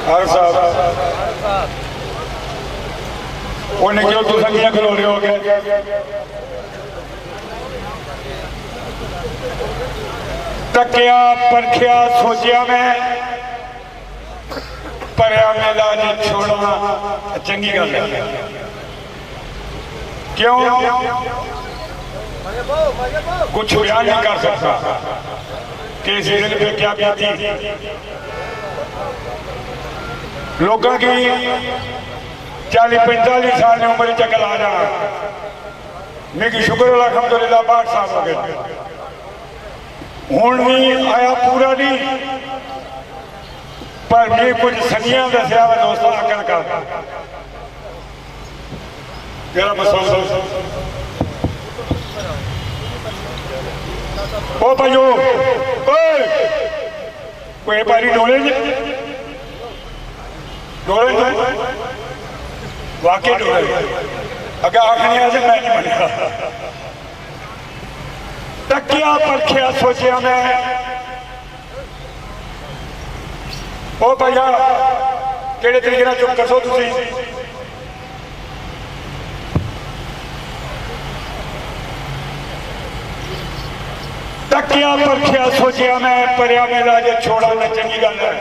हर साहब उन्हें क्यों तुम संगियां खलो रहे हो गए तकिया परखिया सोचिया मैं परया मेला ने छोड़ना चंगी गल है क्यों कुछ बयान नहीं कर सकता कि इस दिन पे क्या बीती लोगों की 40-45 साल की उम्र चकल आ जाना मेरी शुक्र अल्हम्दुलिल्लाह 62 साल हो गए हूं भी आया पूरा नहीं पर मैं कुछ सनिया दसिया वा दोस्तों अकल कर तेरा मसला ओ भाइयो कोई बारी डोले डोले वाकई डोले अगर आखने आज मैं नहीं बनेगा तकिया परखिया सोचिया मैं ओ भैया केड़े तरीके चुप करसो तुसी तकिया परखिया सोचिया मैं परया मेला जे छोड़ा न चंगी गल है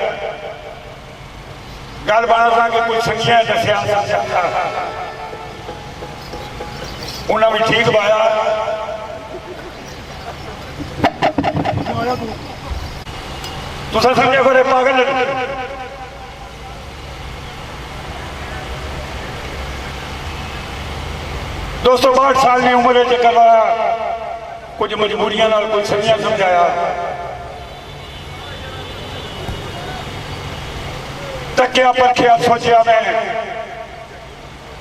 गल बना सा कि कुछ संगिया दसिया उन्हें भी ठीक पाया तुसा समझे फिर पागल दोस्तों 62 साल की उम्र करवाया कुछ मजबूरियां नाल कुछ सनिया समझाया तकिया परखिया सोचिया मैं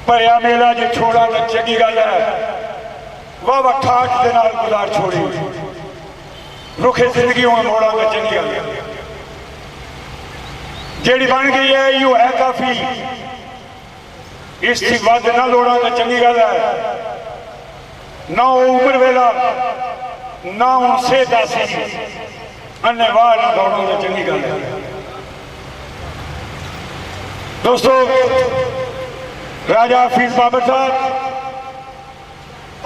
परया मेला जो छोड़ा तो चंगी गल है वाह वाह ठाठ के नाल गुजार छोड़ी रुखे जिंदगी हूं मोड़ा तो चंगी गल है जेड़ी बन गई है यू है काफी इस वध ना लोड़ा तो चंगी गल है ना उम्र वेला ना हूं सेहत अन्ने वाह ना दौड़ो तो चंगी गल है दोस्तों राजा हफीज बाबर साहब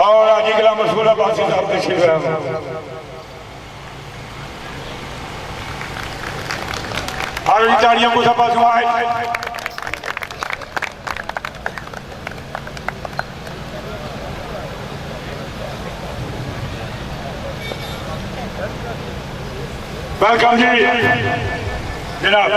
और आज गला मशहूर बासी साहब तशरीफ लाए और ताड़ियों को सब आए वेलकम जी जनाब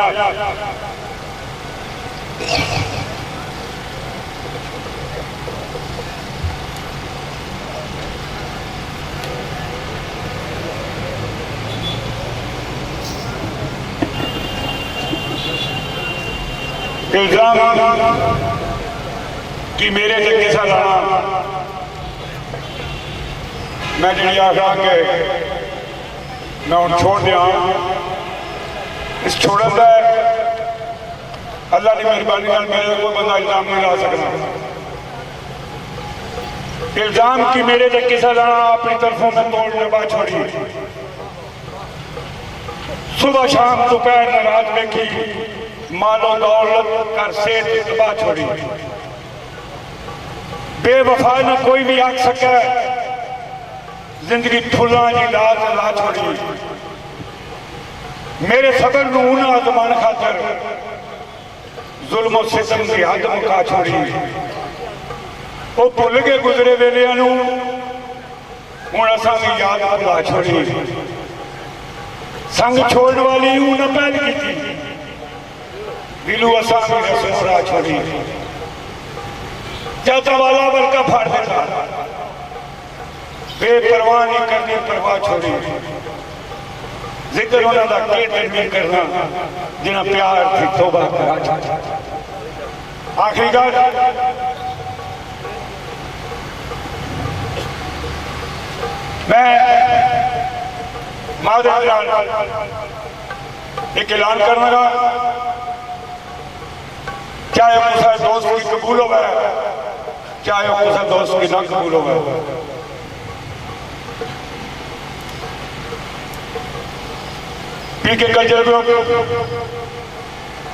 इल्जाम कि मेरे से किसा लाना मैं जी आखा के मैं हूँ छोड़ दिया इस छोड़न का अल्लाह की मेहरबानी मेरे कोई बंदा इल्जाम नहीं ला सकता इल्जाम कि मेरे से किसा लाना अपनी तरफों में तोड़ने बात छोड़ी सुबह शाम दोपहर न रात देखी मालो दौलत कर से तबाह छोड़ी बेवफा न कोई भी आख सके जिंदगी फुला की लाज ला छोड़ी मेरे सबर नूं आजमान खातर जुल्म सितम की हद मुका छोड़ी वो भुल के गुजरे वेले हूं असा भी याद भुला छोड़ी संग छोड़ने वाली हूं न पहल की थी दिलू असा भी रसोड़ा छोड़ी जाता वाला बल्कि फाड़ देता बेपरवाह नहीं करनी परवाह छोड़ी जिक्र उन्होंने केटर नहीं करना जिन्हें प्यार थी तोबा करा छोड़ी आखिरी गल मैं एक ऐलान करना चाहे किसी दोस्त की कबूल हो चाहे किसी दोस्त की ना कबूल हो पी के कल्चर ग्रुप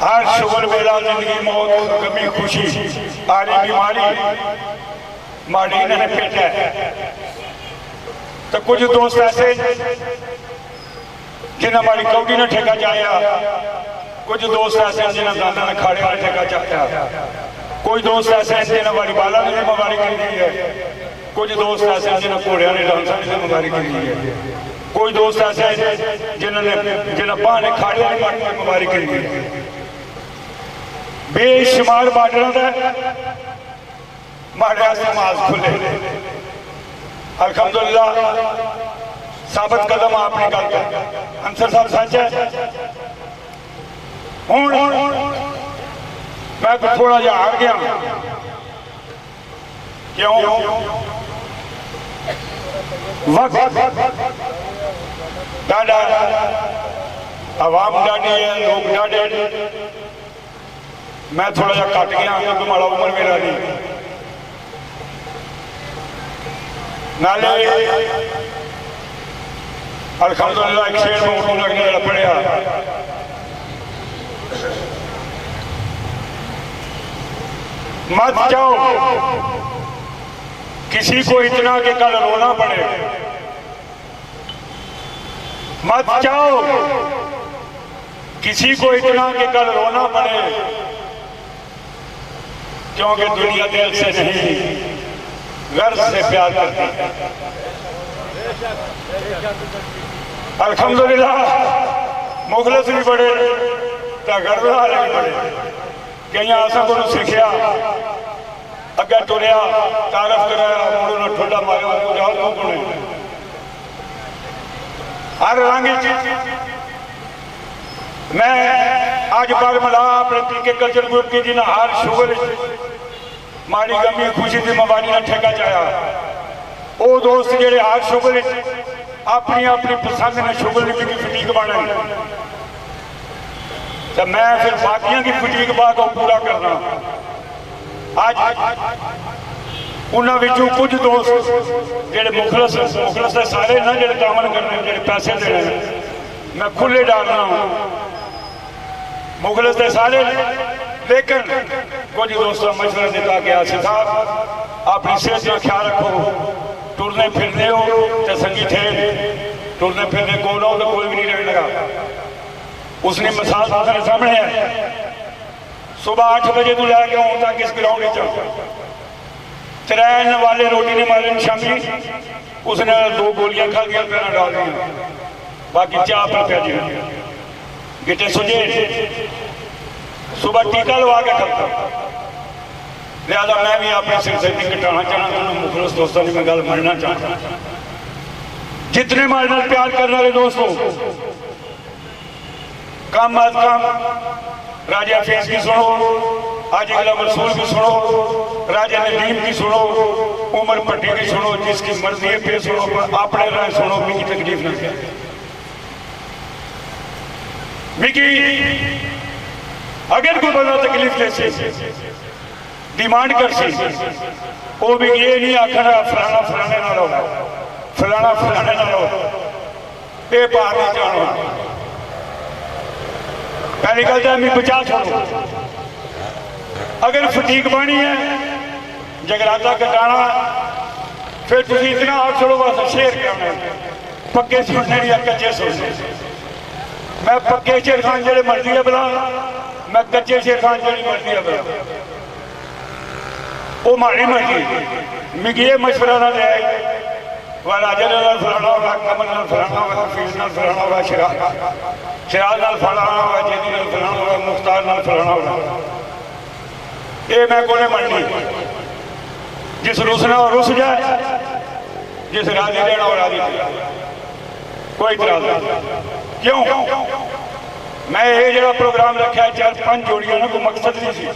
हर शुगर मेला जिंदगी मौत कमी खुशी आरी बीमारी माड़ी ने पेट है। तो कुछ दोस्त ऐसे जिन्हें हमारी कौड़ी ने ठेका चाया, कुछ दोस्त ऐसे जिन्हें दादा ने खाड़े ने ठेका चाया, कोई दोस्त ऐसे जिन्हें हमारी बाला ने मुबारक की है, कुछ दोस्त ऐसे जिन्हें घोड़िया ने डांसा ने मुबारक की है, कोई दोस्त ऐसे जिन्हें पा ने खाड़े ने मुबारक की है। बेशुमार बार्डर माड़े समाज खुले अल्हम्दुलिल्लाह साबित कदम आपने गल कर अंसर साहब सच है। हूँ मैं तो थोड़ा जा हार गया क्यों वक्त डाडा अवाम डाडी है लोग डाडे मैं थोड़ा जा कट गया क्योंकि माड़ा उम्र मेरा नहीं नाले अल्हम्दुलिल्लाह एक शेर में उर्दू लगने वाला पढ़िया मत जाओ किसी को इतना कि कल रोना पड़े, मत जाओ किसी को इतना कि कल रोना पड़े, क्योंकि दुनिया दिल से नहीं गर्ज से प्यार करती है। अल्हम्दुलिल्लाह मुखलस भी बड़े तो गर्ज वाले भी बड़े कई असा को सीखिया अगे तुरया तारफ कराया मुड़ो ठोडा मारिया कुछ और को हर रंग मैं आज बार मिला अपने पीके कल्चर ग्रुप की जिन्हें हर शुगर माड़ी गमी खुशी की मवानी ने ठेका चाया वो दोस्त जेडे हर शुगर अपनी अपनी पसंद ने शुगर की फटीक बने तो मैं फिर बाकियों की फटीक बा को पूरा करना। आज उन्होंने कुछ दोस्त जेडे मुखलस सारे ना जेडे दामन करने जेडे पैसे देने मैं खुले डालना मुखलस के सारे, लेकिन कुछ दोस्तों मशवरा दिता गया साहब अपनी सेहत का ख्याल रखो, टुरने फिरने हो तो संगी थे, टुरने फिरने को ना हो तो कोई भी नहीं रहने लगा। उसने मिसाल तुम्हारे सामने है, सुबह 8 बजे तो लैके आऊँ तक इस ग्राउंड तरैन वाले रोटी ने मारे शामी उसने 2 गोलियां खा दिया पैर डाल दिया, बाकी चाह पर प्या दी गिटे सुझे सुबह टीका लगा के खाता। लिहाजा मैं भी अपने सिर से कटाना चाहना मुखलस दोस्तों की मैं गल मनना चाहता। जितने हमारे नाल प्यार करने वाले दोस्तों कम अज कम राजा फैज की सुनो, आज अगला रसूल की सुनो, राजा नदीम की सुनो, उमर भट्टी की सुनो, जिसकी मर्जी है फिर सुनो, पर अपने राय सुनो मिकी तकलीफ ना करे। मिकी अगर कोई बंदा तकलीफ जैसे डिमांड कर सी वो भी ये नहीं आखना फलाना फलाने ना लो फलाना फलाने ना लो ये बाहर नहीं जाना। पहली गल तो मैं बचा छोड़ो, अगर फटीक बनी है जगराता कटाना फिर तुम इतना आप छोड़ो बस शेर करना पक्के सुनने या कच्चे सुनने। मैं पक्के शेर खान जेडे मर्जी है बुला, मैं कच्चे शेर खान जेडी मर्जी है बुला, वो माड़ी मर्जी। मिगी ये मशवरा ना दे वह राजा नाल फलाना होगा, कमल नाल फलाना होगा, फीस नाल फलाना होगा, शराब नाल फलाना होगा, जेदी नाल फलाना होगा, मुख्तार नाल फलाना होगा, ये मैं कोने मननी। जिस रुसना और रुस जाए, जिस राजी देना और राजी दे, कोई इतराज नहीं। क्यों मैं ये जो प्रोग्राम रखा है 4-5 जोड़ियां ना कोई मकसद नहीं सी,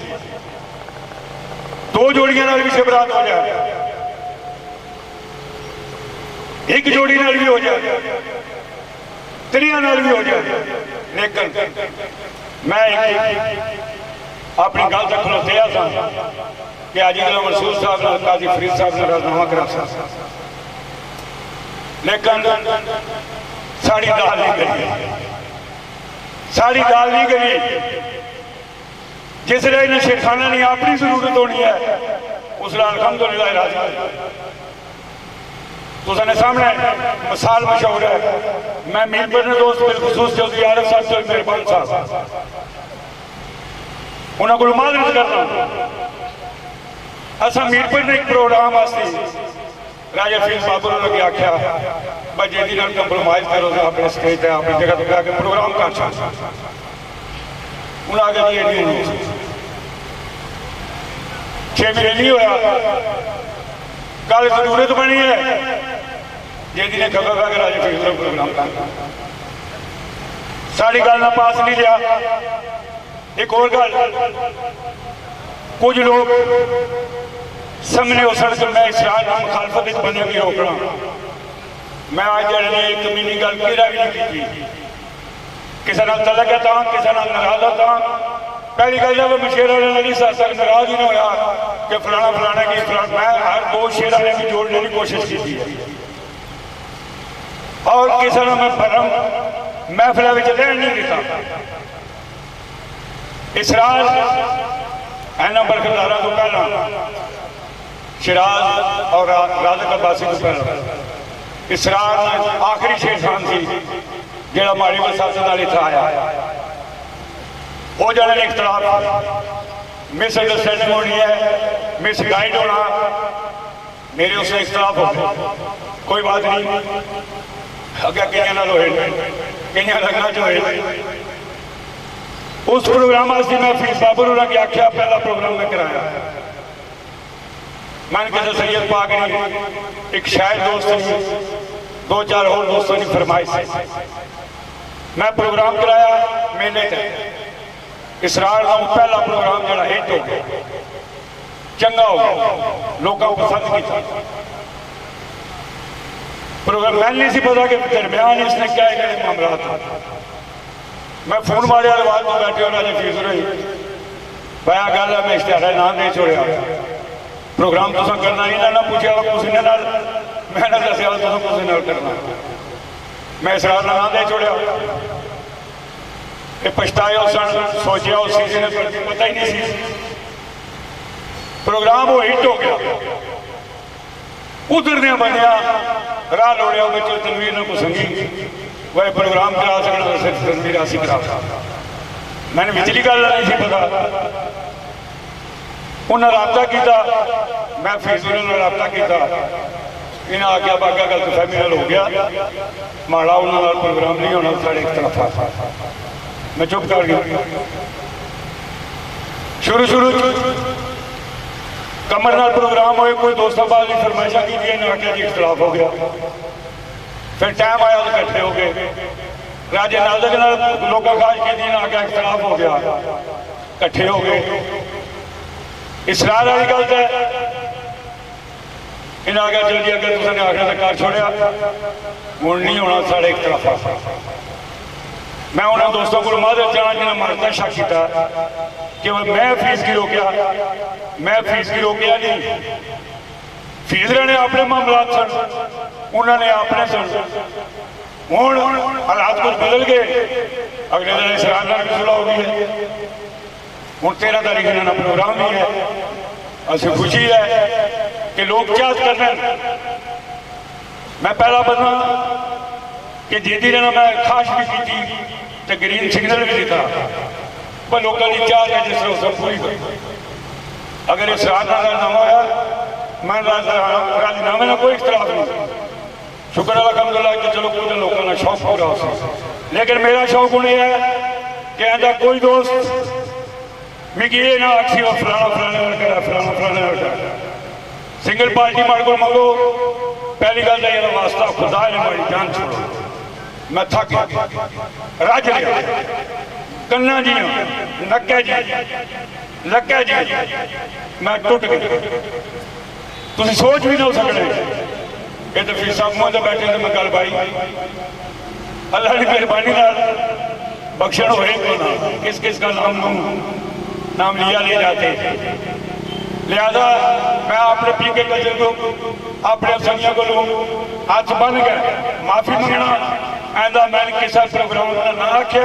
2 जोड़ियां नाल भी शबरात हो जाए, 1 जोड़ी नाल भी हो जाए, 3 नाल भी हो जाए, लेकिन मैं अपनी गल तक खलोतिया था कि अज मंसूर साहब नाल काजी फरीद साहब ने राजनामा करा सा, लेकिन साड़ी दाल नहीं करी सारी गाल नहीं करी। जिस इन शेखाना ने अपनी जरूरत होनी है उस अल्हम्दुलिल्लाह राजी। तुसाने सामने मिसाल मशहूर है। मैं मीरपुर ने दोस्त बिलखसूस चौधरी आरिफ साहब चौधरी मेहरबान साहब उन्होंने को माजरत करना। असा मीरपुर ने एक प्रोग्राम वास्ते राजा फीस बाबर ने आख्या भाई जी कंप्रोमाइज करो अपने स्टेज पर अपनी जगह पर आके प्रोग्राम कर उन्हें आगे जी नहीं होनी 6 महीने नहीं होया। कल जरूरत बनी है जी ने खबर था कि राजा फीस प्रोग्राम करना सारी गल ना पास नहीं लिया। एक और गल कुछ लोग सामने हो सड़क मैं इसराइल की मुखालफत बने भी रोकना। मैं आज जड़े एक कमीनी गल कि भी नहीं की किसी ना तलक है तो किसी ना नाराज था। पहली गल जब मैं शेर वाले नहीं साथ तक नाराज ही नहीं होया कि फलाना फलाना की फलाना। मैं हर 2 शेर वाले भी जोड़ने की कोशिश की और किसी ने मैं भरम महफिल में रहन नहीं दिता। इसराइल इन्होंने बरखदारा तो पहला शिराज और राजा अब्बासी तो पहला इसरार आखिरी शेर खान थी जो माड़ी वसासत वाली था आया वो जाने ने इख्तलाफ मिस अंडरस्टैंडिंग होनी है मिस गाइड होना मेरे उससे इख्तलाफ हो गए। कोई बात नहीं अगर कई ना होए कई लगना जो है उस प्रोग्राम से मैं फीस बाबर की आख्या पहला प्रोग्राम में कराया। मैंने किसी सैयद पाक ने एक शायर दोस्त ने 2-4 और दोस्तों की फरमाइश से मैं प्रोग्राम कराया मेले तक इसरार का पहला प्रोग्राम जो हिट हो गया चंगा हो गया लोगों को पसंद किया प्रोग्राम। मैं नहीं पता कि दरम्यान इसने क्या मामला था। मैं फोन मारे आवाज में बैठे होना जो फीस रही भाया गल है मैं इश्तेहार नाम नहीं छोड़िया प्रोग्राम तुम करना इन्होंने ना पूछा किसी ने मैं ना दसिया तुम किसी ने करना मैं इसरार नाम नहीं छोड़िया पछताया सन सोचा उस चीज ने पता ही नहीं सी प्रोग्राम वो हिट हो गया। उधर ने बनया राह लोड़िया तनवीर ने कुसंगी वह प्रोग्राम करा सकना सिर्फ तनवीर आसी करा मैंने विचली गल नहीं सी पता। उन्हें रबता किया मैं फीसुल रबता किया इन्हें आख्या बागा गलत फहमी हो गया माड़ा उन्होंने प्रोग्राम नहीं होना साढ़े एक तरफ मैं चुप कर गया। शुरू कमर नाल प्रोग्राम होए कोई दोस्तों बाद की फरमाइशा की आख्या जी इख्तलाफ हो गया। फिर टाइम आया तो इकट्ठे हो गए राजे नाजक लोग खाश की आख्या इख्तलाफ हो गया इकट्ठे हो गए। इसरार वाली गल है इन्हें आख्या चल जी अगर तुमने आखिर तक कार छोड़िया हूँ नहीं होना साढ़े एक तरफ। मैं उन्होंने दोस्तों को माजरत जाना जिन्हें मारता शक किया कि मैं फीस की रोकया नहीं फीसर ने अपने मामला सन उन्होंने अपने सन हूँ हालात कुछ बदल गए अगले दिन इसरार भी सुलह हो गई है हूँ 13 तारीख इन्होंने प्रोग्राम भी है असं खुशी है कि लोग चाहत कर रहे हैं। मैं पहला बंदा कि जी ने मैं खाश भी की तो ग्रीन सिग्नल भी दिता पर लोगों की चाह है जिस तरह सब पूरी कर अगर इस राजनामा होया मैं राजीनामे में कोई इख्तलाफ नहीं शुक्र अलहमदुलिल्लाह कि चलो कुछ लोगों का शौक पूरा हो सके। लेकिन मेरा शौक उन्हें है कि ऐसा कोई दोस्त मिगी ये ना आखी वो फलाना फलाने सिंगल पार्टी मारे को मंगो पहली गल ये वास्ता खुदा ने मेरी जान छोड़ो मैं थक गया रज लिया कन्ना जी नक्के जी मैं टुट गया तुम सोच भी नहीं सकते ये तो फिर सब मुँह बैठे तो मैं गल पाई अल्लाह की मेहरबानी बख्शण होए किस किस का नाम लिया ले जाते। लिहाजा मैं अपने पी के कल्चर को अपने अफसरियों को हाथ बन गए माफी मंगना ऐसा मैंने किसी प्रोग्राम का ना आख्या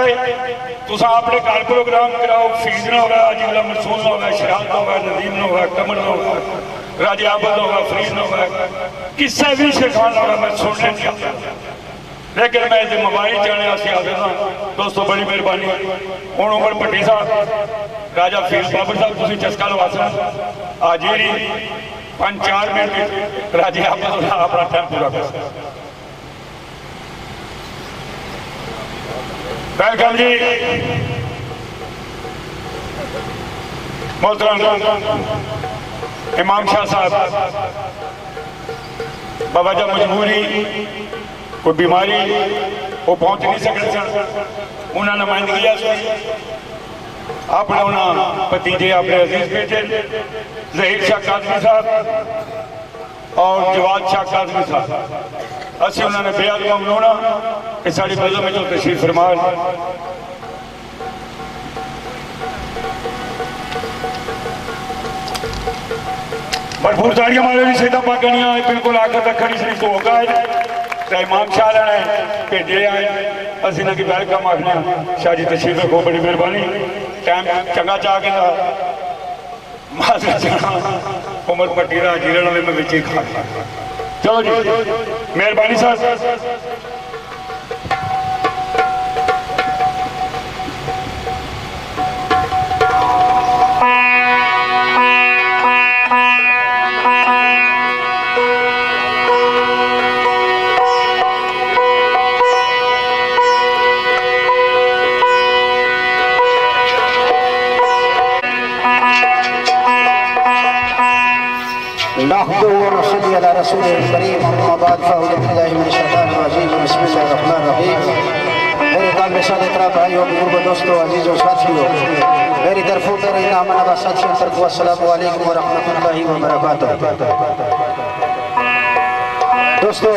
तुम अपने घर प्रोग्राम कराओ, फीस ना होगा, अजीला मसूद ना होगा, शराब ना होगा, नदीम ना होगा, कमर ना होगा, राजे आबद होगा, फरीद ना होगा, किसी भी शेखान होगा मैं सुनने नहीं आता। लेकिन मैं इसे मोबाइल जाने आते ना दोस्तों बड़ी मेहरबानी। हूँ उमर भट्टी साहब राजा फीस बाबर साहब तुम चस्का लवा सकते आज ही 5-4 मिनट राजे आबद अपना टाइम पूरा कर वेलकम जी। मोहतरम इमाम शाह साहब बवजह मजबूरी कोई बीमारी वो पहुंच नहीं सकते सन, उन्होंने नुमाइंदगी अपने उन्होंने भतीजे अपने अजीज बेटे जहीर शाह काजमी साहब और जवाद शाह काजमी साहब असी उन्होंने बेहद ममनूना कि साड़ी बजो में जो तशरीफ फरमा भरपूर ताड़ियां मारे भी सीधा पाकनिया बिल्कुल आकर रखनी शरीफ तो होगा है इमाम शाह लेना भेजे आए असं ना कि वेलकम आखने शाह जी तशरीफ रखो बड़ी मेहरबानी टाइम चंगा चाह के उमर भट्टी का जीरण वाले मैं बिच ही खा चलो जी मेहरबानी साहब। दोस्तों अजीजों साथियों मेरी तरफ अस्सलाम वालेकुम वरहमतुल्लाहि वबरकातुहू। दोस्तों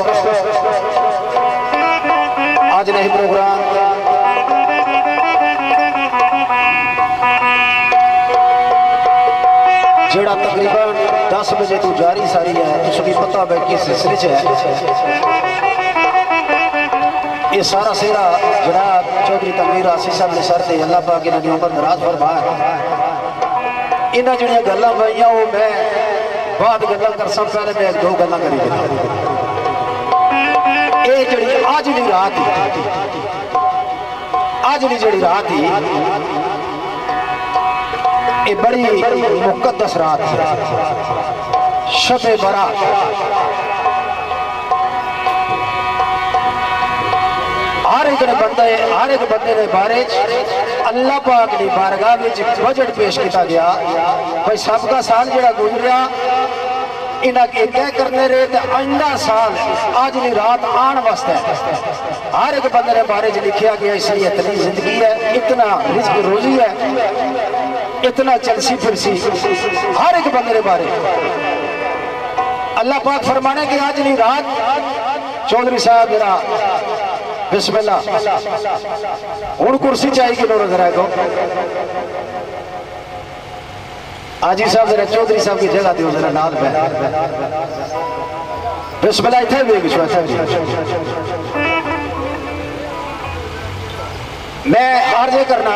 आज नहीं प्रोग्राम जेड़ा तकरीबन 10 बजे तो जारी सारी है तुझे पता है किस सिलसिले च है। ये सारा सेरा जनाब चौधरी तनवीर आसिफ साहब ने सर से अल्लाह पाक इन्होंने उम्र दराज फरमाया। इन्हें जो गल्लां पाइयां वो मैं बाद गल्लां कर सब पहले मैं 2 गल्लां करी ये जी आज की रात आज की जी रात ही ये बड़ी मुकद्दस रात है शब बरात। हर एक बंदे ने बारे अल्लाह पाक की बारगाह में बजट पेश किया गया भाई सबका साल जो गुजरिया इन्हें क्या करने रहे तो आइंदा साल आज की रात आने वास्ते हर एक बंदे ने बारे लिखा गया। इसलिए इतनी जिंदगी है, इतना रिस्क रोजी है, इतना चलसी फिरसी हर एक बंदे ने बारे अल्लाह पाक फरमाने की आज की रात चौधरी साहब जरा बिस्मिल्लाह हूँ कुर्सी चाहिए लो जरा को आजी साहब जरा चौधरी साहब की जगह दो जरा नाल पे बिस्मिल्लाह इथे भी मैं अर्ज करना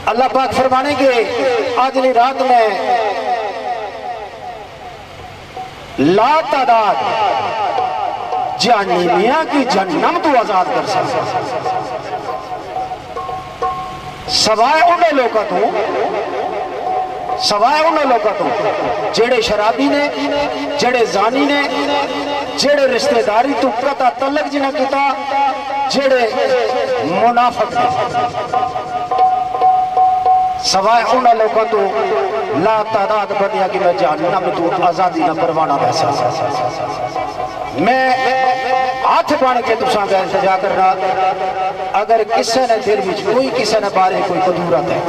अल्लाह पाक फरमाने के आज की रात में ला तादाद जानी मियाँ की जन्नम तो आजाद कर सकता सवाए उन्हें लोगों तो जेड़े शराबी ने जेड़े जानी ने जेड़े रिश्तेदारी तो कता तलक जिन्हें किता जेड़े मुनाफिक ने सवाए उन्हें लोगों तो ला तादाद बनिया कि मैं जहन्नम तो आजादी ना परवाना वैसा मैं हाथ बन के तुसा का इंतजार करना अगर किसी ने दिल में कोई किसी ने बारे कोई कदूरत है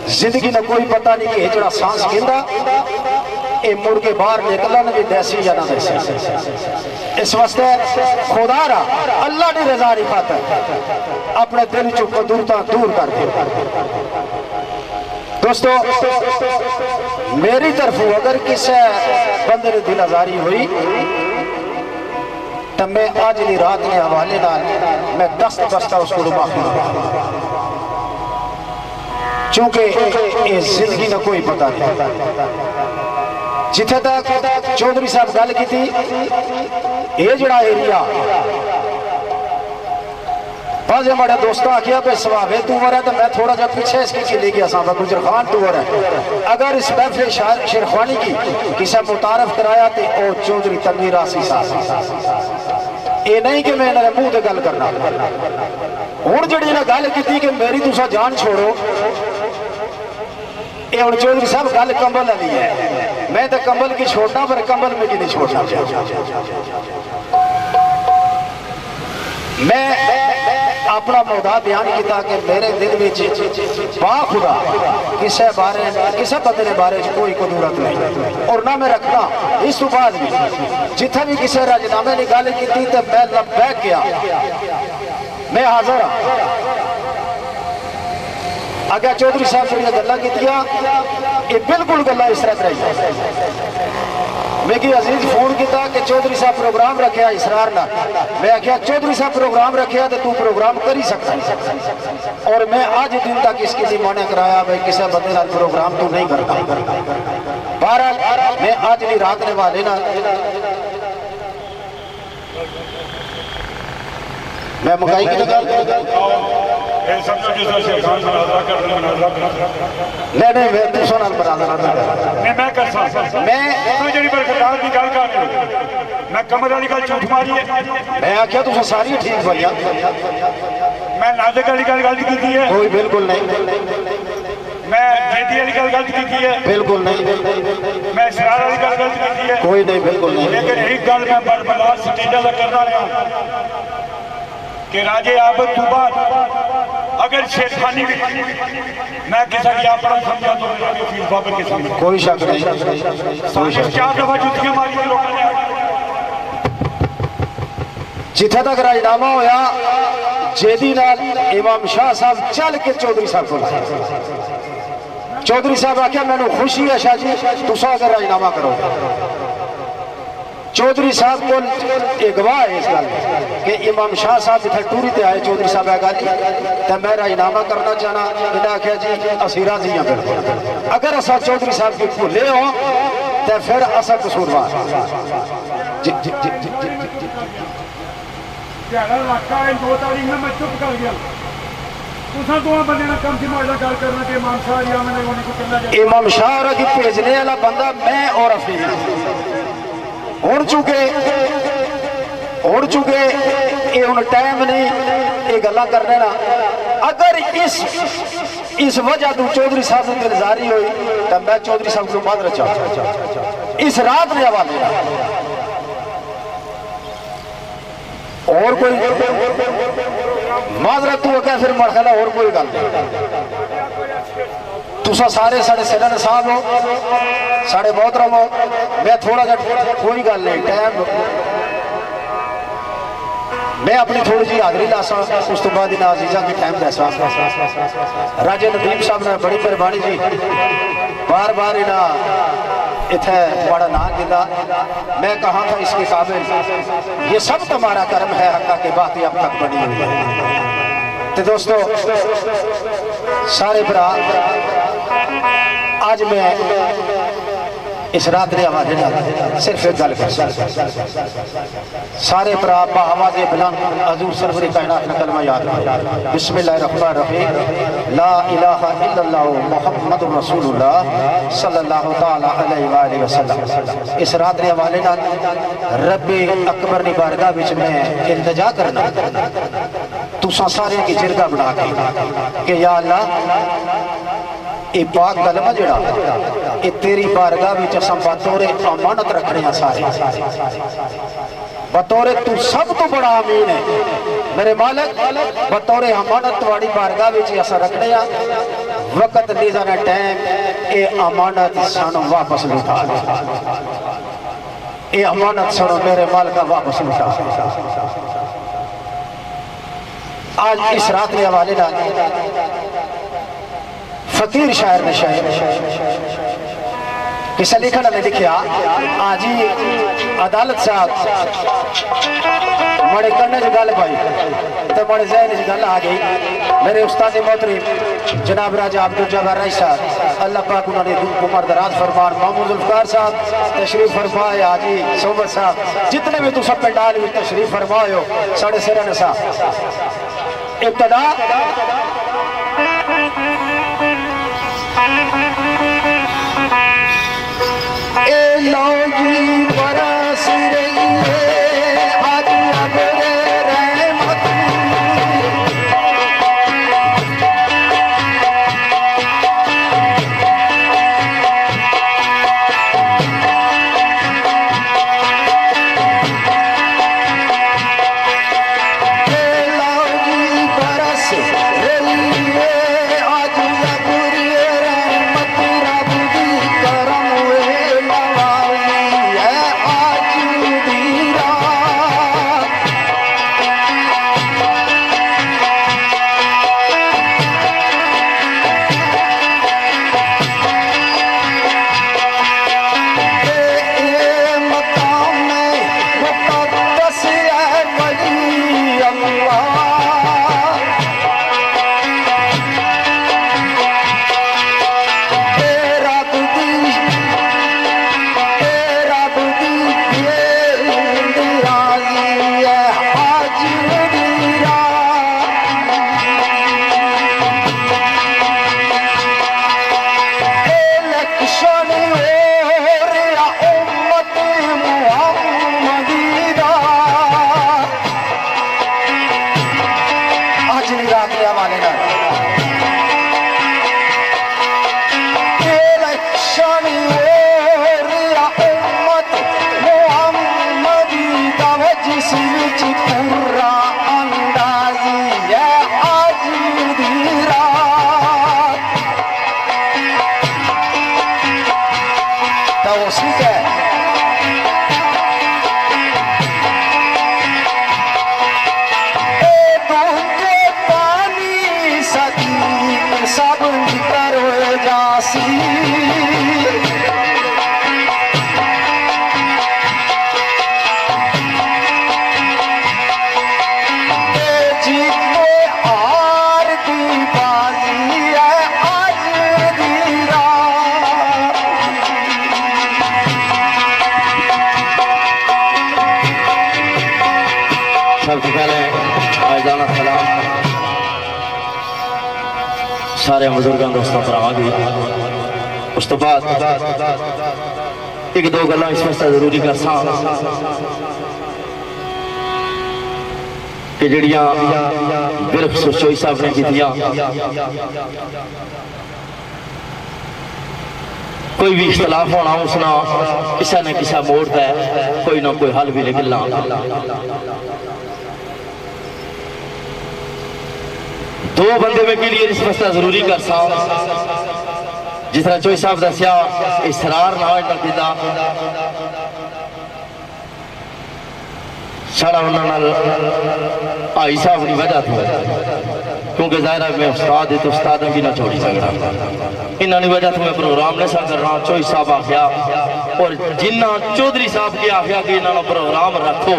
जिंदगी ने कोई पता नहीं कि जरा सांस कहता ये मुड़ के बाहर निकलन भी दैसी या ना दैसी इस वास्ते खुदा रा अल्लाह की रजा नहीं पाता अपने दिल चो कदूरता दूर कर दे। दोस्तों मेरी तरफ अगर किसी बंदे ने दिल आजारी हुई तो मैं आज की रात के हवाले नाल मैं दस्त बस्ता उसको माफी क्योंकि ये जिंदगी का कोई पता नहीं। जिथे तक चौधरी साहब गल की थी, ये जड़ा एरिया बाजे माड़े दोस्तों आखिया पे सवावे तूवर है तो मैं थोड़ा जा पीछे इसकी ले गया सा गुजर खान तूवर है। अगर इस महफिल शेरखानी की किसी मुतारफ कराया तो ओ चौधरी तनवीर आसी साहब। ये नहीं कि मैं इन्हें मुंह से गल करना हूँ जी ने गल की कि मेरी तुसा जान छोड़ो, ये हूँ चौधरी साहब गल कंबल वाली है। मैं तो कंबल की छोड़ना पर कंबल में की नहीं छोड़ना। मैं अपना मौदा बयान किया कि मेरे दिल में बाखुदा किसी बारे किसी बंदे के बारे कोई कदूरत नहीं और ना मैं रखना। इस तो बाद भी जिथे भी किसी राजनामे की गल की तो मैं लबैक गया, मैं हाजिर हाँ। अगर चौधरी साहब जी गल्लां कीतियां ये बिल्कुल गल्लां इस तरह रही। मैं कि अजीज फोन किया कि चौधरी साहब प्रोग्राम रखे इसरार ना, मैं आख्या चौधरी साहब प्रोग्राम रखे तो तू प्रोग्राम कर ही सकता। और मैं आज दिन तक इसके लिए मना कराया भाई किसी बंदे नाल प्रोग्राम तू नहीं करता। बहरहाल मैं आज की रात ने वाले ना मैं मुकाई की नहीं मैं दूसरा नाल मैं कमर वाली गल झूठ मारी है। मैं आख्या तुम सारी ठीक भैया, मैं नाजक वाली गल गलत की है कोई बिल्कुल नहीं, मैं बेदी वाली गल गलत की है बिल्कुल नहीं, मैं इसरार वाली गल गलत की है कोई नहीं बिल्कुल नहीं। लेकिन एक गल मैं बरबला स्टेजा का करना रहा कि राजे आबद तो बाद अगर शेरखानी मैं किसी की अपना समझा तो फील बाबर के समझ कोई शक नहीं, कोई शक। 4 दफा जुतियां मारी लोगों ने। जिथे तक राजनामा होया जेदी नाल इमाम शाह साहब चल के चौधरी साहब को चौधरी साहब आख्या मैनू खुशी है शाह जी तुसा अगर राजनामा करो। चौधरी साहब को एक गवाह है इस गल कि इमाम शाह साहब इतने टूरी ते आए चौधरी साहब गल तो मैं राजनामा करना चाहना। इन्हें आख्या जी असी राजी हाँ बिल्कुल, अगर असा चौधरी साहब की भूले हो तो फिर असा कसूरवार। इमाम शाह की भेजने वाला बंदा मैं और अफीम उड़ चुके ये हूँ टाइम नहीं ये गल्लां करने ना। अगर इस वजह तू चौधरी साहब की दिलजारी हुई तो मैं चौधरी साहब को माजरत चाहता इस रात के हवाले और कोई माजरत तू क्या फिर मरखला और कोई गल तुसा सारे साढ़े सिरन साहब हो साढ़े मोहतरम हो। मैं थोड़ा जा कोई गल नहीं टाइम मैं अपनी थोड़ी जी हाजरी लासा उस तो बाद इन्हें अजीजा की टाइम दसा। राजे नदीम साहब ने बड़ी मेहरबानी जी बार बार इन्हें इतने बड़ा ना दिता। मैं कहा था इसके काबिल ये सब तुम्हारा कर्म है हक्का के बात अब तक बनी हुई है। तो दोस्तों सारे भरा आज मैं इस रात के हवाले सिर्फ एक गल कर सारे भरा आवाज बुलंद हजूर सरवर कायनात का कलमा याद करो बिस्मिल्लाहिर्रहमानिर्रहीम ला इलाहा इल्लल्लाह मुहम्मदुर रसूलुल्लाह सल्लल्लाहु तआला अलैहि वसल्लम। इस रात के हवाले रब्बे अकबर की बारगाह विच मैं इल्तिजा करना तुसा सारे की जिरगा बना के कि या अल्लाह ये पाक कलमा जड़ा ये तेरी बारगाह विच असां बतौर अमानत रखने सारे बतौर तू सब तो बड़ा अमीन है मेरे मालिक बतौर अमानत तुम्हारी बारगाह विच असां रखने वक्त लीजा ने टाइम ये अमानत सानू वापस लुटा ये अमानत सानू मेरे मालिका वापस लुटा। आज इस रात के हवाले फकीर शायर ने शायर किसे लिखा ने लिखिया आजी अदालत साहब मड़े करने की गल भाई तो मड़े जहन की गल आ गई मेरे उस्ताद मोहतरम जनाब राजा अब्दुल जब्बार राय साहब अल्लाह पाक उन्होंने उमर दराज फरमान महमूद जुल्फकार साहब तशरीफ फरमाए हाजी सोबत साहब जितने भी तुम पंडाल में तशरीफ फरमाए हो साढ़े सिर नसा इब्तदा ए लौजी बरस रही है आज अबरे रहमत ए लौजी बरस रही है आज अबरे रहमत रब दी करम वे लवाई है आज दी रात ए मकाम में मुक़द्दस है वली अल्लाह रब दी रब दी ये आई है आज दी रात इलेक्शन हो रहा उम्मत मुहम्मदी दा आज दी रात के हवाले नाल इलेक्शन हो रहा उम्मत मुहम्मदी दा जिस विच पूरा अंदाजी है आज दी रात तो उसी है दूंगे पानी सदी सब करो जासी जीते हार की बाजी है आज दी रात सबसे पहले आजाना सलाम सारे बुजुर्गों दोस्तों भरावां दी उस तो बाद एक दो गल्लां इस वास्ते जरूरी करसां कि जिहड़ियां बिरफ सोचोई साहब ने कीतियां कोई भी इख्तलाफ होना उसना किसी न किसी मोड़ है कोई ना कोई हल भी निकलना दो बंदे में क्लियर इस वास्ते जरूरी कर सा जिस तरह चोई साहब दसिया इसरार ना किया साड़ा उन्होंने आई साहब की वजह थी क्योंकि जाहिर है मैं उस्ताद तो उस्ताद भी ना छोड़ी सकता इन्होंने वजह तो मैं प्रोग्राम नहीं सा करना चोई साहब आख्या और जिन्ना चौधरी साहब की आख्या कि इन्होंने प्रोग्राम रखो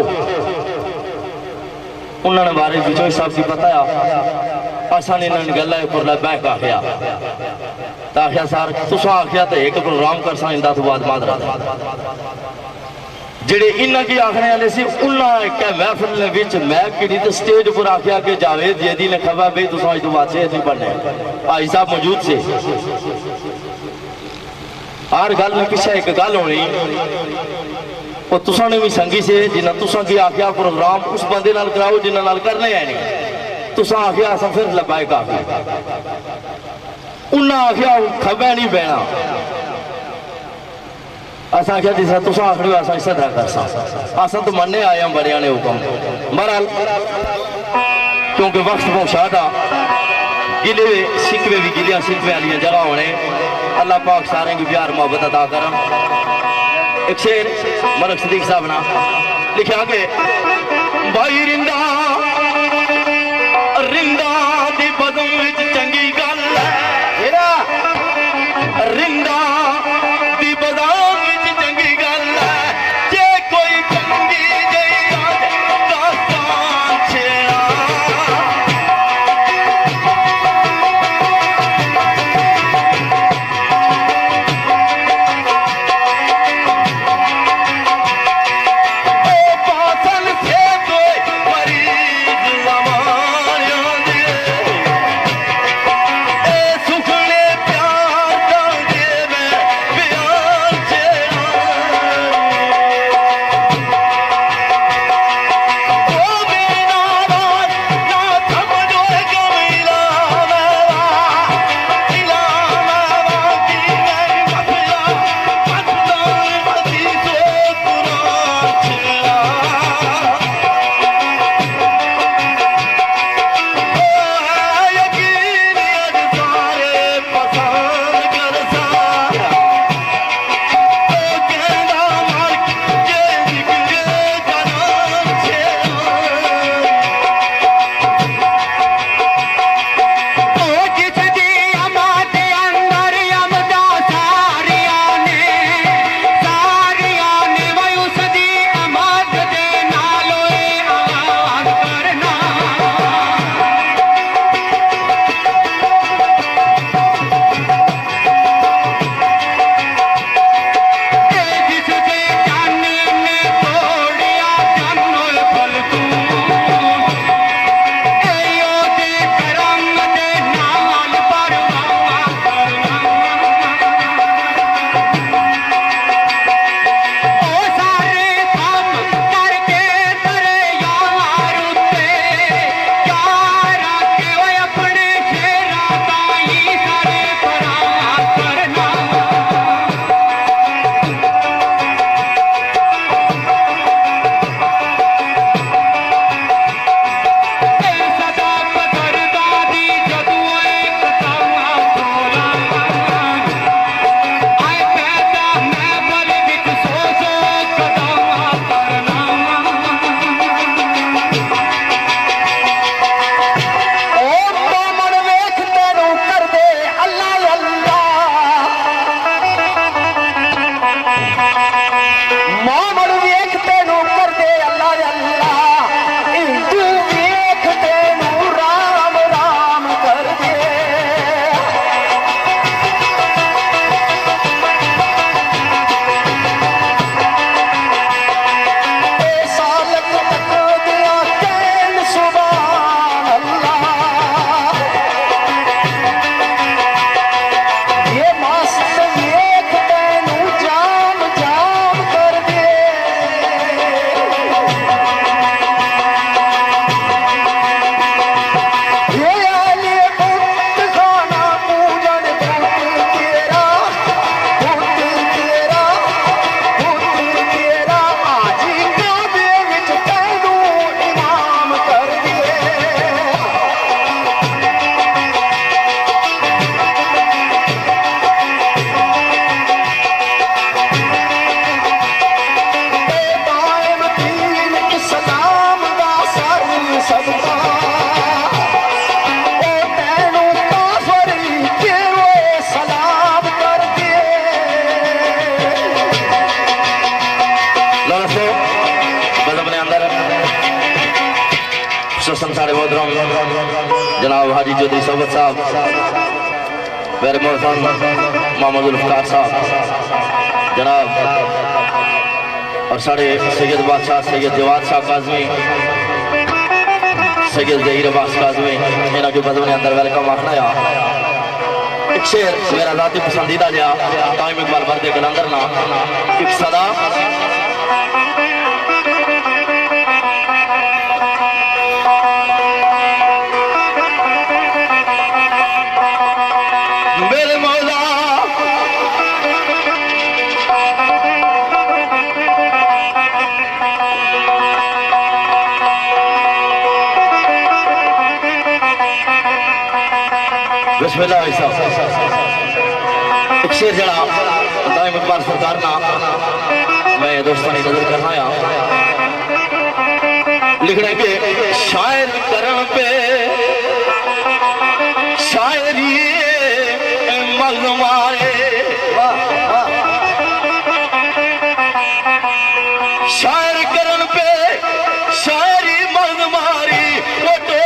उन्होंने बारे भी चोई साहब की बताया असा ने इन्होंने गल उपर बैक आख्या तो आख्या सर तुस आख्या तो एक प्रोग्राम कर सा इंदा तो बाद मादरा जेडे इन्ना की आखने वाले से उन्हें एक महफिल विच मैं कि तो स्टेज पर आख्या कि जावेद यदि ने खबर भाई तुम अज तो बाद सेहत नहीं बनने भाई साहब मौजूद से हर गल में पिछे एक गल होनी और तुसा ने भी संगी से जिन्हें तुसा की आख्या प्रोग्राम उस बंदे नाल कराओ जिन्हें नाल करने है नहीं तुसा आख्या असा फिर लबाए काफी उन्हें आख्या खबर नहीं पैना असा आख्या जिस तुस आखने हो असा इस तरह कर असा तो मन्ने आए हैं बड़िया ने हुक्म बहरहाल क्योंकि वक्त पहुंचाता गिले शिकवे भी गिलिया शिकवे वाली जगह होने अल्लाह पाक सारे की प्यार मोहब्बत अदा कर एक शेर मलक सदीक साहब ना लिखा के भाई रिंदा रिंदा दी बदम विच चंगी गल है रिंदा दी बदम ससन साढ़े मोहतरम जनाब हाजी चौधरी सोबत साहब, मेरे मोहतरम मोहम्मद जुल्फकार साहब जनाब, और साढ़े सैयद बादशाह सैयद जवाद शाह काजमी, सैयद जहीर अब्बास काजमी, इन्हों के बदल अंदर वेलकम आखना या एक शेर मेरा जाती पसंदीदा जहा टाइम इकबाल बर्दे कलंदर ना एक सदा मेरे मौला बिस्मिल्लाह भाई साहब एक शेर जड़ा दाइम इकबाल सरकार ना मैं दोस्तों ने नजर करना या लिखने के शायर करण पे शायरी मग मारे शायर करण पे शायरी मग मारी वो तो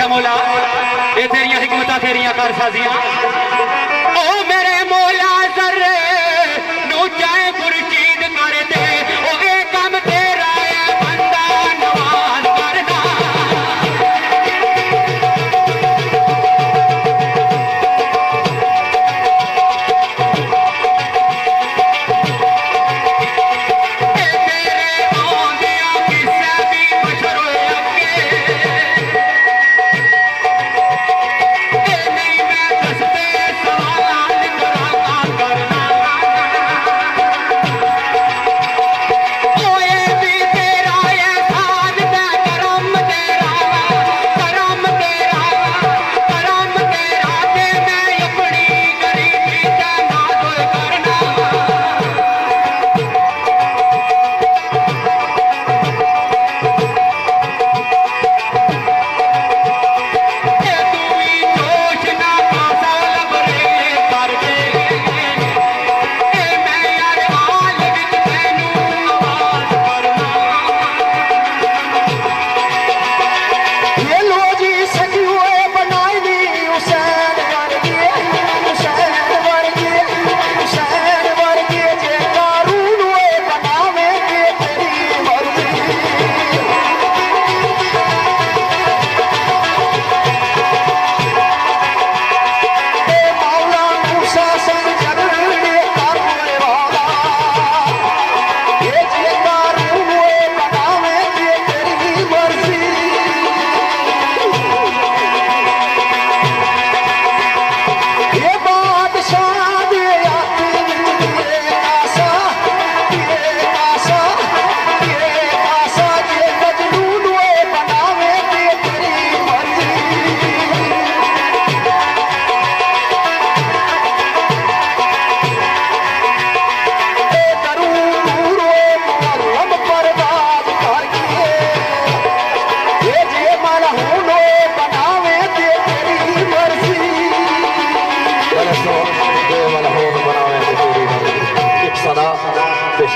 मौला ये तेरिया हिकमत तेरिया कारसाजियां ओ मेरे मौला जर्रे नू चाहे खुर्शीद कर दे ओ ए काम तेरा है बंदा नवाज करना तेरे आंदिया किसे भी बशर अगे नहीं मैं दसते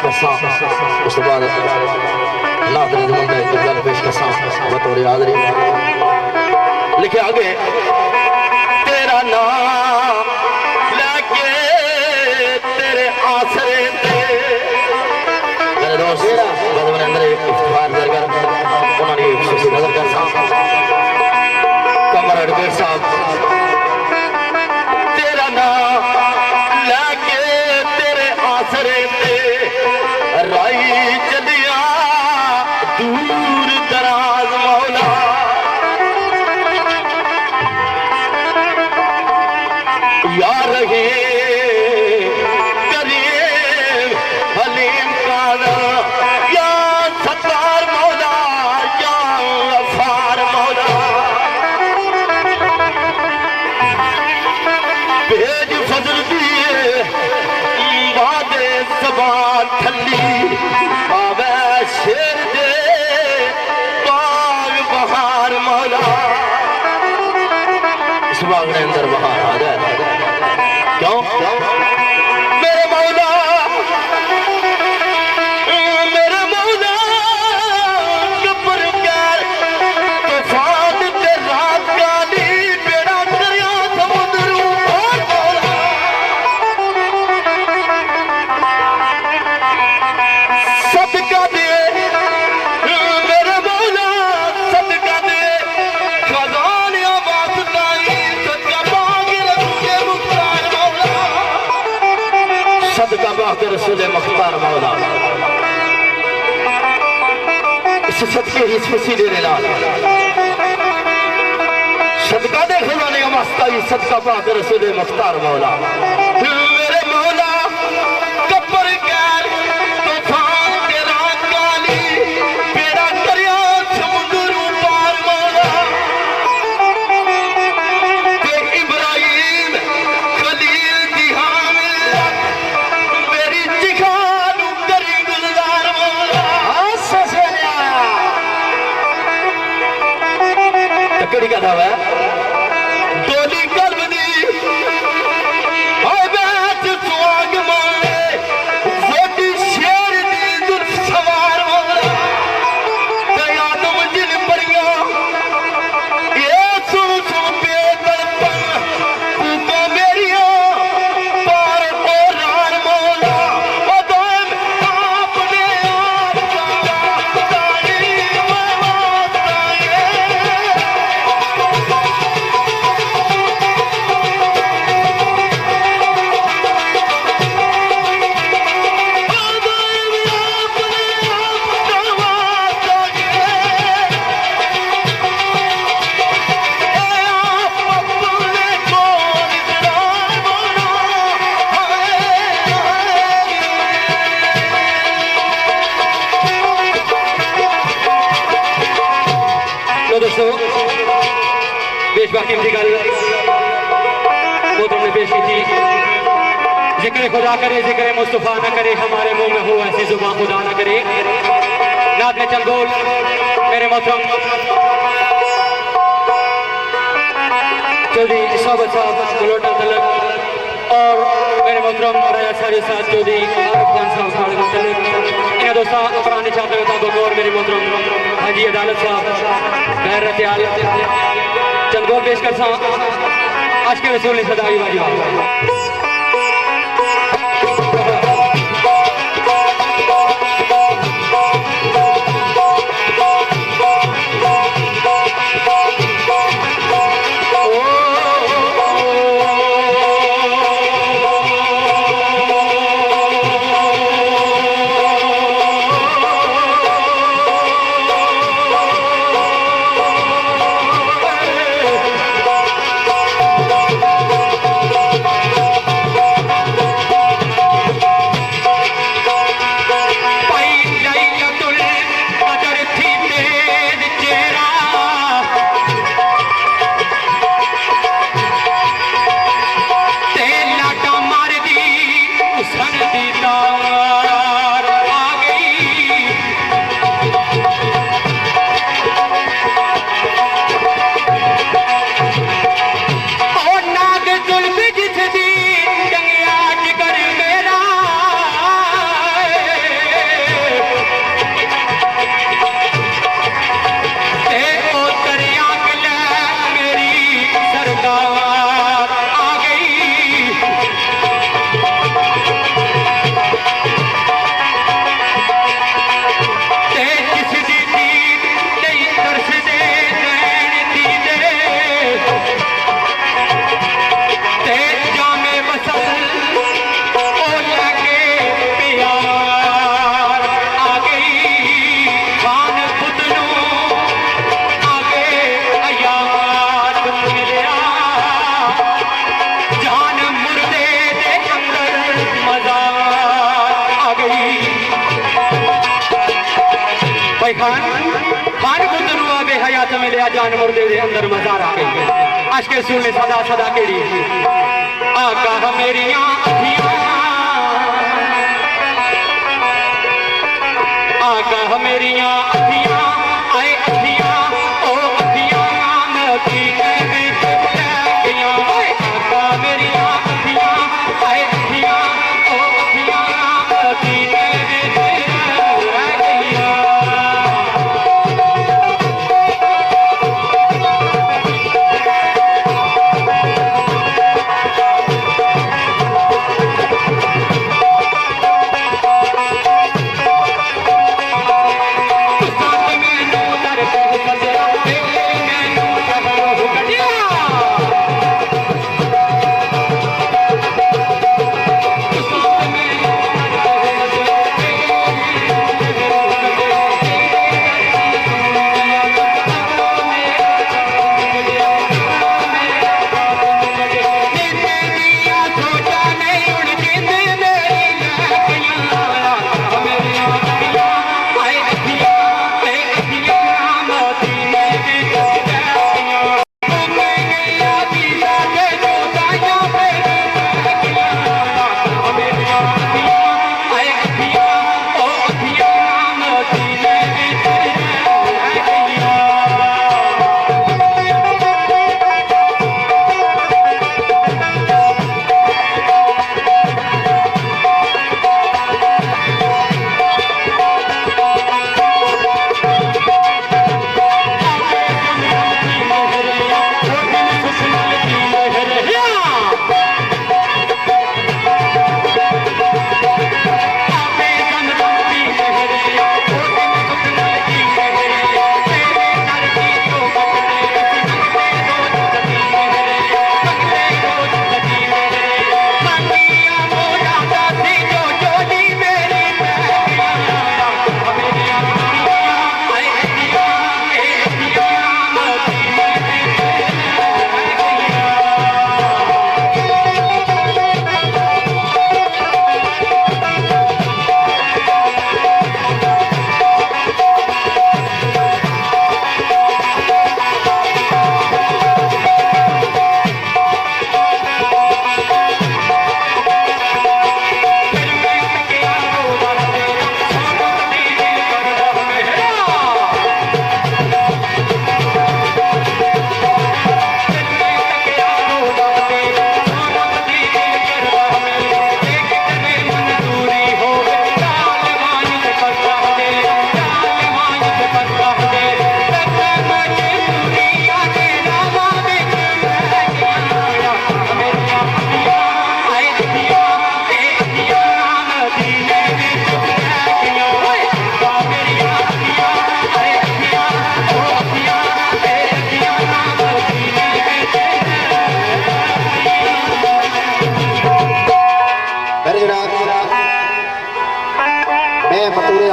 करसा उस तो बाद नादरी जमंदा एक गल पेश करसा बतौर हाज़री लिखे आगे तेरा नाम लेके तेरे आसरे ते मेरे दोस्त बदमन अंदर इफ्तिखार दरगर उन्होंने खुशी नजर करसा कमर अडबेर साहब तेरा नाम लेके तेरे आसरे ते राई चलिया दूर दराज मौला यार रहे करीम हलीम काना या सत्तार मौला या गफ्फार मौला भेज फजल दिए बादे ज़बान ठल्ली आवे शेर दे बाग बहार मौला इस बाग ने अंदर बहार आ जाए क्यों मेरे मौला गब्बर कर तूफान ते रात काली बेड़ा दरिया समुद्र ऊपर मौला सदका दे मेरे मौला सदका दे खजाने वास्ताई सदका मांगे रसूले मुख्तार मौला सदका मांगे रसूले मुख्तार मौला इस सदके ही इस वसीले ने ला सदका दे खजाने वास्ताई सदका मांगे रसूले मुख्तार मौला मेरे मौला गब्बर कर तूफान के रात काली बेड़ा दरिया समुद्र ऊपर मौला ते इब्राहिम खलील दी हामिल मेरी जिखानू करी गुलजार मौला तकड़ी का था डोली कल्ब दी हाय बैठ सुहाग माने वोटी शेर दी जुल्फ सवार मौला दया तुम जिन परिया ये सुन सुन बेदलपन कूको मेरिया पार को रार मौला ओ दोम आपने आप ताली दोस्तों बेशबाकी गल वो तुमने पेश की थी जिक्र खुदा करे जिक्र मुस्तफ़ा न करे हमारे मुंह में हो ऐसी जुबान खुदा न करे नाद में चल बोल मेरे मोहतरम चौधरी सोबत साहब गुलोटा तलक और मेरे मोहतरम राजा सारी साहब चौधरी आरिफ खान साहब साढ़े तलक इन दोस्तों अपराने चाहते हुए और मेरे मोहतरम हाजी अदालत साहब गैरत आल चंद गोल पेश कर सा आज के रसूल ने सदाई वाली भाई खान गुजरू आवे हयात में लिया जान मुर्दे दे अंदर मजार आ गई आज के सुनने सदा सदा केड़ी आका मेरियां अखियां आका मेरियां अखियां आए अखियां ओ अखियां मोती विच लगियां आका मेरियां अखियां आए अखियां ओ अखियां मोती विच लगियां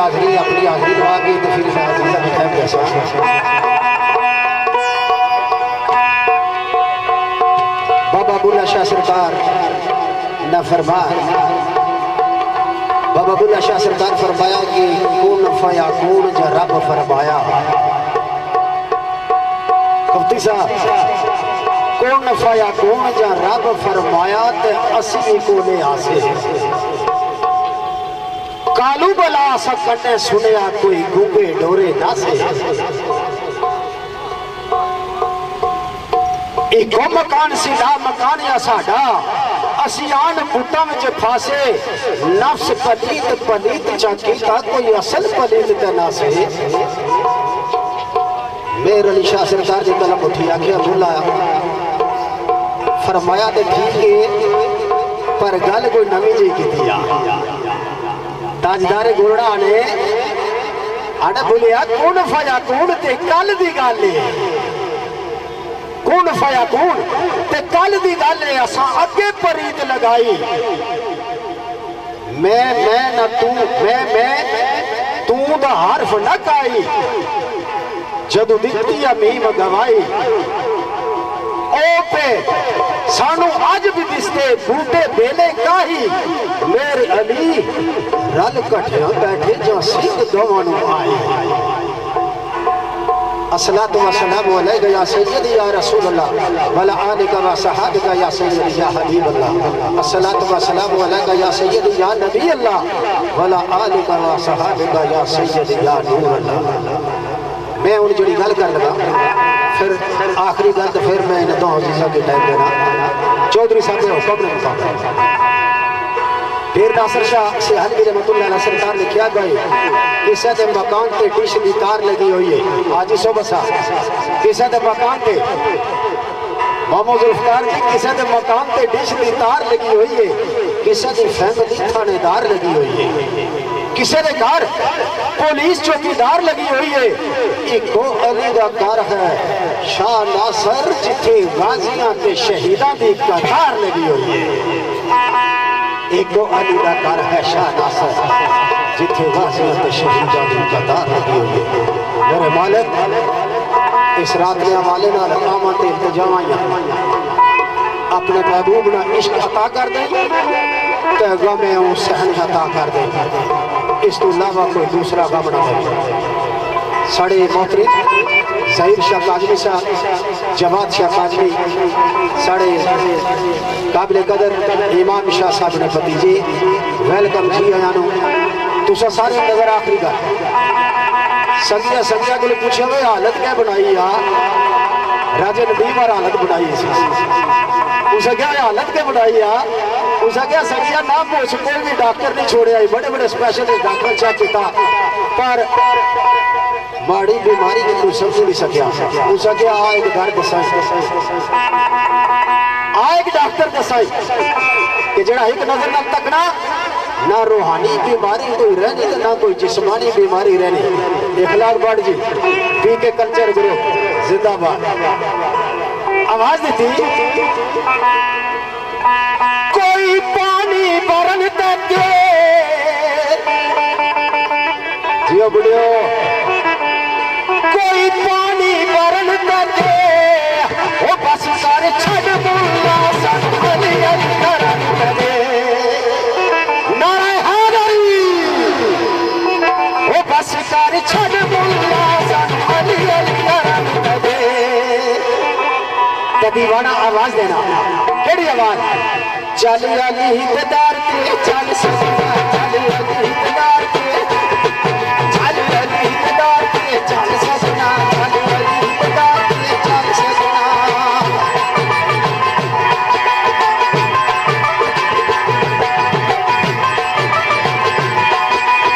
हाजरी अपनी हाजरी लगा के तो फिर हाजरी का टाइम कैसा बाबा बुल्ला शाह सरकार न फरमाया बाबा बुल्ला शाह सरकार फरमाया कि कौन फया कौन जा रब फरमाया कफ्ती साहब कौन फया कौन जा रब फरमाया ते असी कोले हासिल कालू बला सकने सुनिया कोई गूंगे डोरे ना से इको मकान सीधा मकान या साडा असियान बुटा में फासे नफ्स पलीत पलीत चाकी का कोई असल पलीत ना से मेरे अली शाह सरकार जी कलम उठी आखिया बुला फरमाया तो ठीक है पर गल कोई नवी जी की ताजदारे गोरड़ा ने आने बोलिया कौन फया कौन ते कल दी गल है कौन फया कौन ते कल दी गल है असा अगे परीत लगाई मैं ना तू दा हरफ न काई जदू दिखती मीम गवाई ओ पे सानू अज भी दिसते बूटे बेले काही मेरे अली रल कठिया बैठे जो सिंह दोवां नू आए अस्सलातु वस्सलामु अलैका या सय्यदी या रसूल अल्लाह वला आलिका व सहाबिका या सय्यदी या हबीब अल्लाह अस्सलातु वस्सलामु अलैका या सय्यदी या नबी अल्लाह वला आलिका व सहाबिका या सय्यदी या नूर अल्लाह। मैं उन जड़ी गल कर लगा फिर आखिरी गल तो फिर मैं इन दो अजीज़ों के टाइम देना चौधरी साहब के हुक्म ने मुताबिक फिर नासिर शाह सिहालवी रहमतुल्लाह अलैह सरकार ने क्या गए किसी के मकान पे डिश की तार लगी हुई है आज सो बसा किसी के मकान पे मोहम्मद जुल्फकार जी किसी के मकान पे डिश की तार लगी हुई है किसी की फैमिली थानेदार लगी हुई है किसी के घर पुलिस चौकीदार लगी हुई है इको अली का घर है शाह नासर जिथे गाजियां ते शहीदां की कतार लगी हुई है एको अली का घर है शाह नासर जिथे गाजियां ते शहीदां की कतार लगी हुई है। मेरे मालिक इस रात के हवाले नाल आमन ते इल्तिजामां अपने महबूब ना इश्क अता कर दे ते गमे उ सहन अता कर दे इस तो अलावा कोई दूसरा गम ना हो। साढ़े मोहतरम ज़हीर शाह काज़मी साहब जवाद शाह काज़मी साढ़े काबिल कदर इमाम शाह साहब ने भतीजे वेलकम जी आया तुसा सारे नजर आखिरी गल संगिया संगिया को पूछा वे हालत क्या बनाई आ राजे नदीम और हालत बनाई उसे क्या हालत क्या बनाई आ उसे क्या संगिया ना पूछ कोई भी डॉक्टर नहीं छोड़े आई बड़े बड़े स्पेशलिस्ट डॉक्टर चेक किया पर माड़ी बीमारी की कोई समझ नहीं सकिया उसे क्या आ एक घर दसाई आ एक डॉक्टर दसाई कि जरा एक नजर न तकना ना रूहानी बीमारी कोई रहनी ना कोई जिस्मानी बीमारी रहनी। इखलाक भट्ट जी पी के कल्चर ग्रुप जिंदाबाद आवाज दी कोई पानी भरन तके जियो बुढ़ियो कोई पानी भरन तके वो बस सारे छड़ मुल्ला सन अली करन तके नारे हैदरी वो बस सारे छड़ मुल्ला सन अली करन तके दीवाना आवाज देना केड़ी आवाज चल अली हितदार के चल सजना चल अली हितदार के चल अली हितदार के चल सजना चल अली हितदार के चल सजना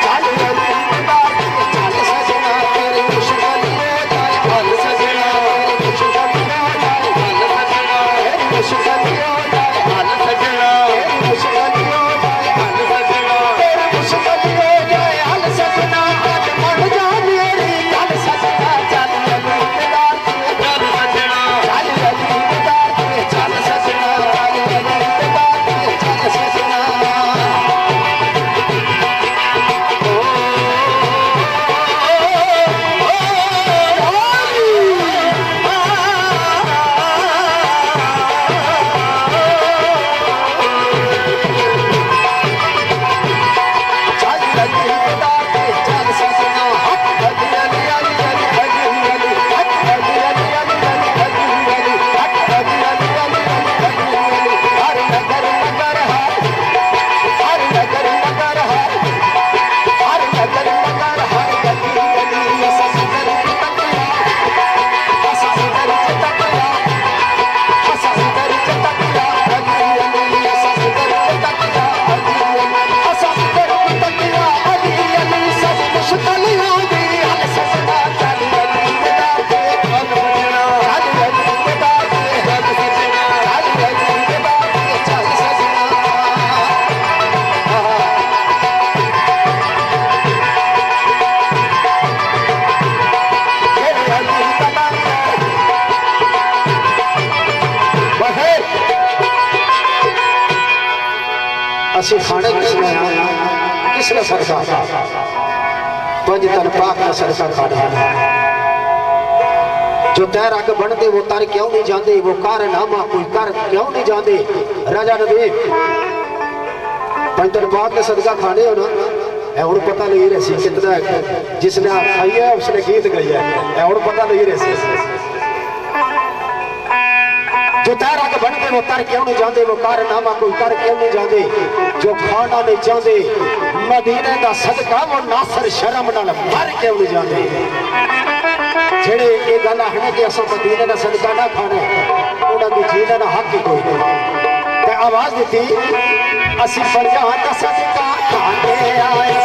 चल अली हितदार के चल सजना तेरी मुश्किल हो जाए हल सजना तेरी मुश्किल हो जाए हल सजना तेरी मुश्किल हो जाए हल सजना तेरी मुश्किल हो जाए हल सजना तेरी मुश्किल हो जाए हल सजना आज मन जा मेरी हल सजना चल अली हितदार के चल सजना चल अली हितदार के चल सजना चल अली हितदार के चल सजना असि खाने किसने किसने सरकार पंज तन पाक ने सरकार खाने जो तय रग बनते वो तर क्यों नहीं जाते, वो कारनामा कोई कर क्यों नहीं जाते। राजा नबी पंचन बाग के सदका खाने हो ना, और पता नहीं रही कितना जिसने खाई है उसने गीत गाई है, और पता नहीं रही। जो तय रग बनते वो तर क्यों नहीं जाते, वो कारनामा कोई कर क्यों नहीं जाते। जो खाना नहीं चाहते मदीने का सदका वो नासर शर्म नाल मर क्यों नहीं जाते। जेड़े ये गल है कि अस मदीने का सदका ना खाने, उन्होंने जीने का हक ही कोई नहीं। आवाज दी असी फरजान का सदका खाने आए